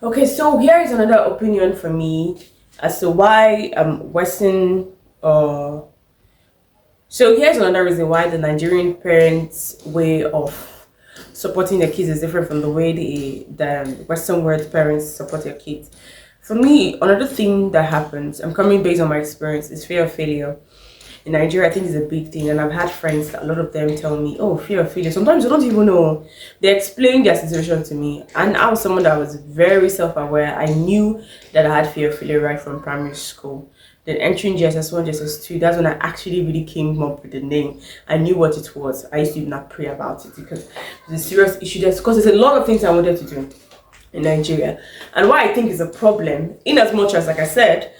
Okay, so here is another opinion for me as to why Western uh so here's another reason why the Nigerian parents' way of supporting their kids is different from the way the Western world parents support their kids. For me, another thing that happens, I'm coming based on my experience, is fear of failure. In Nigeria, I think is a big thing, and I've had friends, a lot of them tell me, "Oh, fear of failure." Sometimes you don't even know. They explain their situation to me, and I was someone that was very self-aware. I knew that I had fear of failure right from primary school. Then entering JSS1, JSS2, that's when I actually really came up with the name. I knew what it was. I used to even not pray about it because it's a serious issue. Just because there's a lot of things I wanted to do in Nigeria, and why I think is a problem, in as much as, like I said,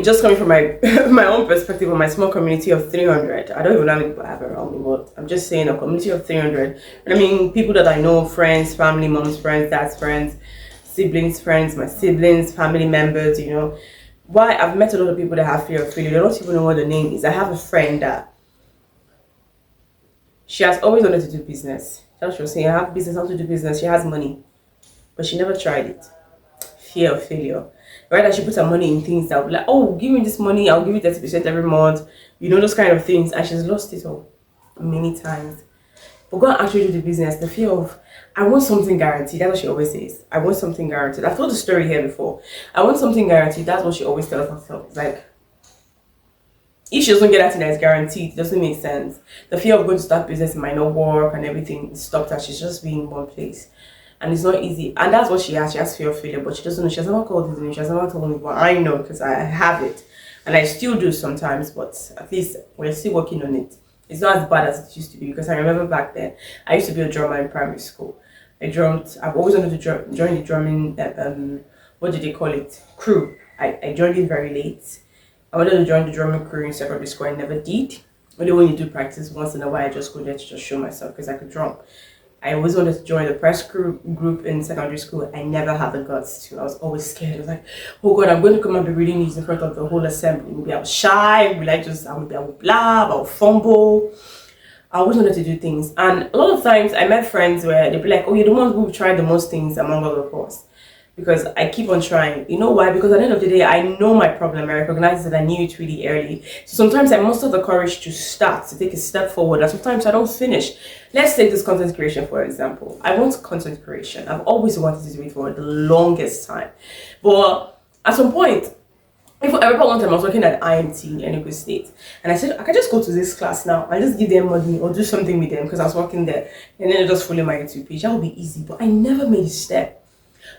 just coming from my my own perspective of my small community of 300. I don't even know how many people I have around me, but I'm just saying a community of 300. And I mean, people that I know, friends, family, mom's friends, dad's friends, siblings, friends, my siblings, family members, Why I've met a lot of people that have fear of failure. They don't even know what the name is. I have a friend that she has always wanted to do business. That's what she was saying. I have business, I want to do business. She has money, but she never tried it. Fear of failure. Rather, she puts her money in things that will be like, oh, give me this money, I'll give you 30% every month, those kind of things. And she's lost it all many times. But go and actually do the business, the fear of, I want something guaranteed. That's what she always says. I want something guaranteed. I've told the story here before. I want something guaranteed. That's what she always tells herself. It's like, if she doesn't get that thing that is guaranteed, it doesn't make sense. The fear of going to start business might not work and everything stopped her. She's just being in one place. And it's not easy. And that's what she has. She has fear of failure, but she doesn't know. She has never called it in. She has never told me, but I know because I have it. And I still do sometimes, but at least we're still working on it. It's not as bad as it used to be because I remember back then, I used to be a drummer in primary school. I've always wanted to join the drumming, what do they call it? Crew. I joined it very late. I wanted to join the drumming crew in secondary school. I never did. Only when you do practice once in a while, I just go there to just show myself because I could drum. I always wanted to join the press group in secondary school. I never had the guts to. I was always scared. I was like, oh God, I'm going to come and be reading these in front of the whole assembly. Maybe I was shy. Maybe I would blab, I would fumble. I always wanted to do things. And a lot of times I met friends where they'd be like, oh, you're the one who tried the most things among all of us. Because I keep on trying. You know why? Because at the end of the day, I know my problem. I recognize that I knew it really early. So sometimes I muster the courage to start, to take a step forward. And sometimes I don't finish. Let's take this content creation, for example. I want content creation. I've always wanted to do it for the longest time. But at some point, I remember one time I was working at IMT in Enugu State, and I said I can just go to this class now and just give them money or do something with them because I was working there, and then just follow my YouTube page. That would be easy, but I never made a step.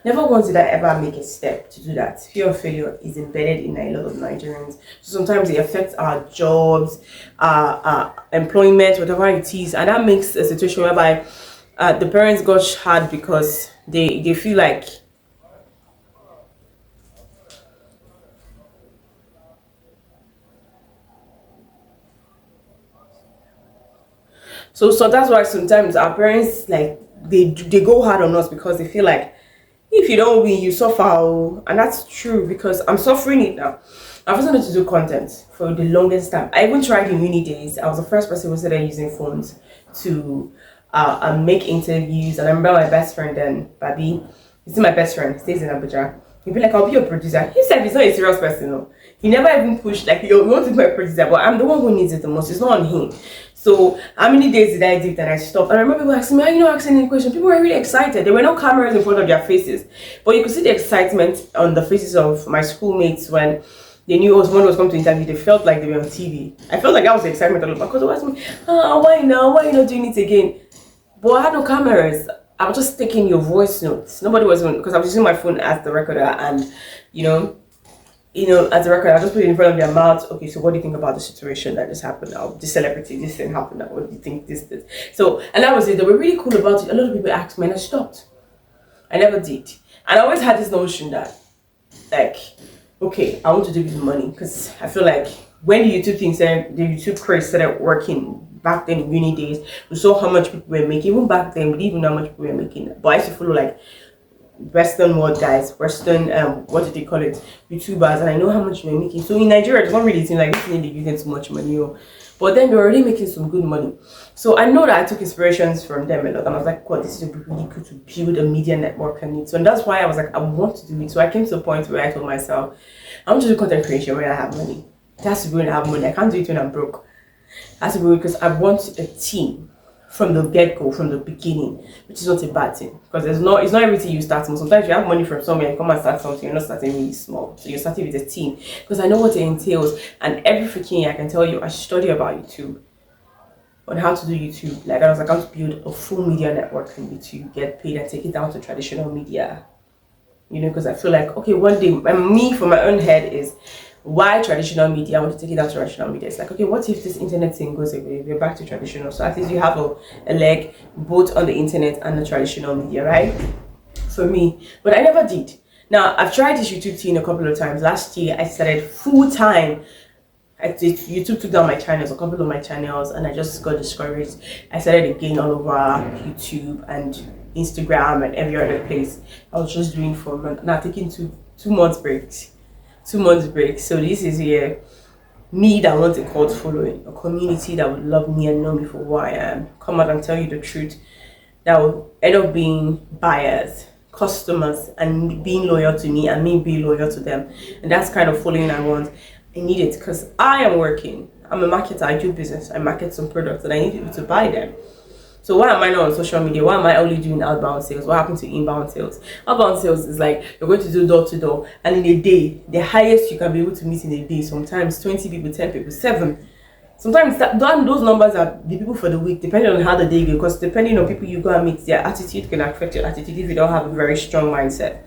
Never once did I ever make a step to do that. Fear of failure is embedded in a lot of Nigerians. So sometimes it affects our jobs, our employment, whatever it is, and that makes a situation whereby the parents got hard because they feel like. So that's why sometimes our parents like they go hard on us because they feel like if you don't win, you suffer. Oh. And that's true because I'm suffering it now. I've always wanted to do content for the longest time. I even tried in uni days. I was the first person who started using phones to make interviews. And I remember my best friend then, Babi. He's my best friend. He stays in Abuja. He'd be like, I'll be your producer. He said he's not a serious person. No. He never even pushed, like, you want to be my producer, but I'm the one who needs it the most. It's not on him. So, how many days did I do that I stopped? And I remember people asking me, asking any question. People were really excited. There were no cameras in front of their faces. But you could see the excitement on the faces of my schoolmates when they knew someone was coming to interview. They felt like they were on TV. I felt like that was the excitement all over. Because they were asking me, why now? Why are you not doing it again? But I had no cameras. I was just taking your voice notes. Nobody was on, because I was using my phone as the recorder, and as a record, I just put it in front of their mouth. Okay, so what do you think about the situation that just happened now? This celebrity, this thing happened now. What do you think this? So, and that was it. They were really cool about it. A lot of people asked me, and I stopped. I never did. And I always had this notion that, like, okay, I want to do it with money because I feel like when the YouTube craze started working back then in uni days, we saw how much people were making. Even back then, we didn't even know how much people were making. But I used to follow like Western world guys, Western what do they call it, YouTubers, and I know how much they're making. So in Nigeria, it's not really seem like this thing they're using too much money. But But then they're already making some good money. So I know that I took inspirations from them a lot. And I was like, God, this is really good to build a media network on it. So and that's why I was like, I want to do it. So I came to a point where I told myself, I want to do content creation when I have money. It has to be when I have money. I can't do it when I'm broke. It has to be because I want a team from the get-go, from the beginning, which is not a bad thing. Because it's not everything you start small. Sometimes you have money from somewhere and come and start something, you're not starting really small. So you're starting with a team. Because I know what it entails. And every freaking year I can tell you, I study about YouTube. On how to do YouTube. Like I was like, how to build a full media network on YouTube, get paid and take it down to traditional media. You know, because I feel like, okay, one day, me for my own head is, why traditional media? I want to take it down to traditional media. It's like, okay, what if this internet thing goes away? We're back to traditional. So at least you have a leg both on the internet and the traditional media, right? For me. But I never did. Now, I've tried this YouTube thing a couple of times. Last year, I started full-time. YouTube took down my channels, a couple of my channels, and I just got discouraged. I started again all over YouTube and Instagram and every other place. I was just doing for now, taking two months breaks. 2 months break. So this is here me that wants a cult following, a community that would love me and know me for who I am, come out and tell you the truth, that will end up being buyers, customers, and being loyal to me and me being loyal to them. And that's kind of following I want. I need it because I am working. I'm a marketer. I do business. I market some products and I need people to buy them. So why am I not on social media? Why am I only doing outbound sales? What happened to inbound sales? Outbound sales is like you're going to do door to door, and in a day, the highest you can be able to meet in a day, sometimes 20 people, 10 people, 7. Sometimes those numbers are the people for the week, depending on how the day goes. Because depending on people you go and meet, their attitude can affect your attitude if you don't have a very strong mindset.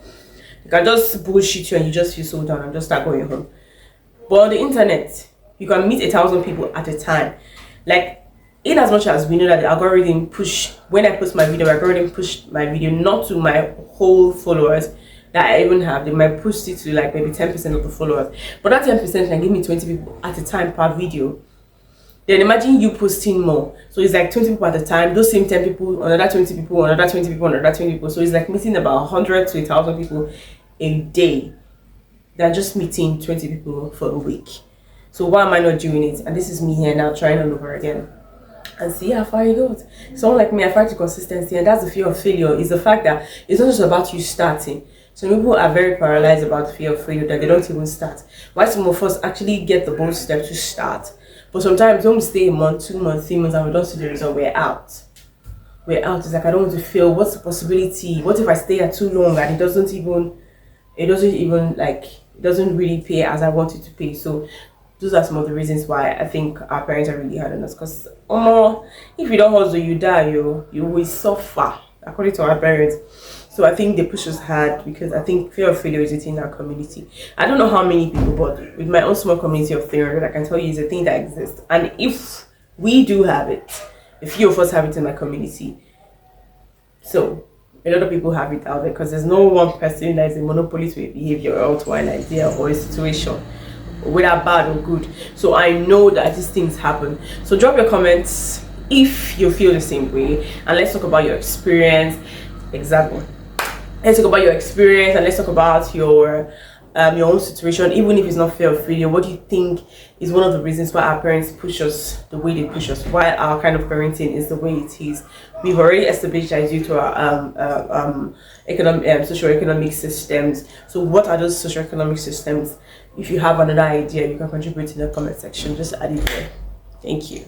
You can just bullshit you and you just feel so down and just start going home. But on the internet, you can meet 1,000 people at a time. Like, in as much as we know that the algorithm when I post my video, the algorithm push my video not to my whole followers that I even have. They might push it to like maybe 10% of the followers. But that 10% can give me 20 people at a time per video. Then imagine you posting more. So it's like 20 people at a time, those same 10 people, another 20 people, another 20 people, another 20 people. So it's like meeting about 100 to 1,000 people a day. They're just meeting 20 people for a week. So why am I not doing it? And this is me here now trying all over again. And see how far it goes. Someone like me, I fight to consistency, and that's the fear of failure. Is the fact that it's not just about you starting. Some people are very paralyzed about the fear of failure that they don't even start. Why some of us actually get the bold step to start, but sometimes when we stay a month, 2 months, 3 months, and we don't see the result, we're out. We're out. It's like I don't want to fail. What's the possibility? What if I stay here too long and it doesn't really pay as I want it to pay? So those are some of the reasons why I think our parents are really hard on us. Because if you don't hustle, you die. You will suffer, according to our parents. So I think they push us hard because I think fear of failure is within our community. I don't know how many people, but with my own small community of 300, I can tell you it's a thing that exists. And if we do have it, a few of us have it in my community. So a lot of people have it out there because there's no one person that is a monopoly to a behavior or to an idea or a situation, whether bad or good. So I know that these things happen. So drop your comments if you feel the same way, and let's talk about your experience. Exactly. Let's talk about your experience and let's talk about your own situation, even if it's not fear of failure. What do you think is one of the reasons why our parents push us the way they push us? Why our kind of parenting is the way it is? We've already established that it's due to our socio-economic systems. So what are those socio-economic systems? If you have another idea, you can contribute in the comment section. Just add it there. Thank you.